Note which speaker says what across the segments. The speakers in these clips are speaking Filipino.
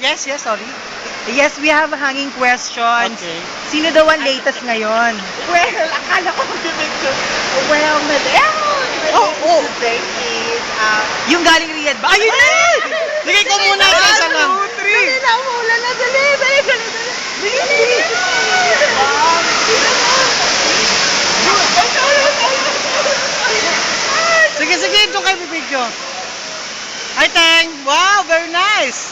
Speaker 1: Yes, sorry.
Speaker 2: Yes, we have hanging questions.
Speaker 1: Okay.
Speaker 2: Sino daw ang latest ngayon?
Speaker 3: Well, akala ko mag-picture. Well, madam!
Speaker 1: Oh.
Speaker 3: Today is,
Speaker 1: Yung galing Riyadh ba? Ayun na! Bigay ko muna sa isa lang.
Speaker 3: Dali na, umulan na. Dali.
Speaker 1: Sige, doon kayo bibidyo. Hi, Teng! Wow, very nice!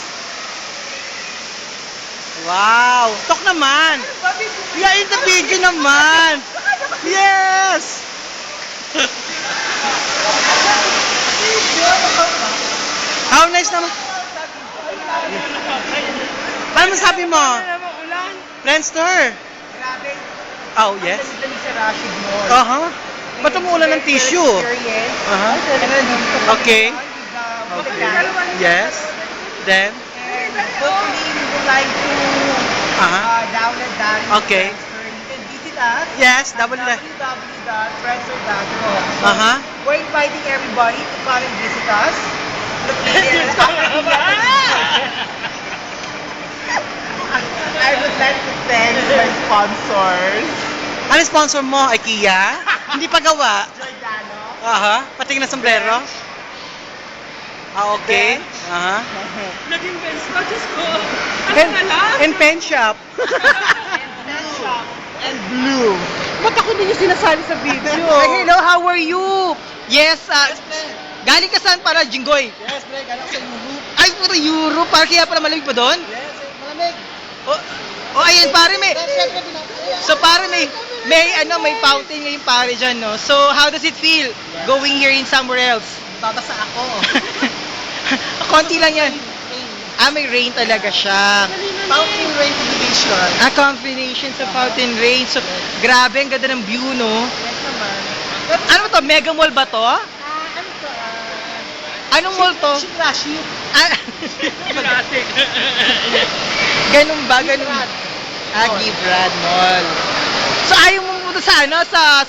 Speaker 1: Wow! Talk naman! Yeah, in the video naman! Yes! How nice naman! Ano masabi mo? Friendster!
Speaker 3: Grabe.
Speaker 1: Oh, yes?
Speaker 3: Dali sa Rashid Mall.
Speaker 1: Uh-huh. Ba't umuulan ng tissue? Uh-huh. Okay. Yes. Then?
Speaker 3: And hopefully we would like to download that.
Speaker 1: Okay.
Speaker 3: You can visit us.
Speaker 1: Yes,
Speaker 3: at
Speaker 1: www.friendster.com.
Speaker 3: www.friendster.com. We're inviting everybody to come and visit us. I would like to thank my sponsors.
Speaker 1: Ano sponsor mo? IKEA? Hindi pa gawa?
Speaker 3: Giordano.
Speaker 1: Aha. Patingin na sombrero? Okay. Aha.
Speaker 4: Naging best ko, Diyos ko.
Speaker 1: And pen shop.
Speaker 3: And blue.
Speaker 1: Ba't ako hindi niyo sinasabi sa video?
Speaker 2: Hello, how are you? Yes, galing ka saan para Jinggoy?
Speaker 3: Yes, pre, galang sa Europe.
Speaker 2: Ay, puro Europe. Para kaya pala malamig pa doon?
Speaker 3: Yes, malamig.
Speaker 2: Ayun, pare, So, pare, may fountain ngayon, pare, dyan, no? So, how does it feel going here in somewhere else?
Speaker 3: Babasa ako.
Speaker 2: Konti lang yan. May rain talaga siya.
Speaker 3: Fountain rain combination.
Speaker 2: Combination sa fountain rain. So, grabe, ang ganda ng view, no?
Speaker 3: Yes naman.
Speaker 2: Ano ba to? Mega Mall ba to?
Speaker 3: Ano to?
Speaker 2: Anong mall to?
Speaker 3: Rashid.
Speaker 4: Jurassic.
Speaker 2: Ganun ba? Ganun. Gibrad Mall. So, ayaw mo muna sa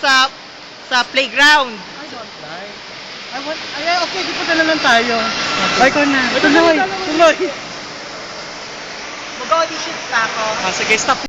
Speaker 2: sa playground.
Speaker 1: Okay, di pa lang tayo. Ay, ko na. Tuloy.
Speaker 3: Mag-audition pa ako.
Speaker 1: Sige, stop.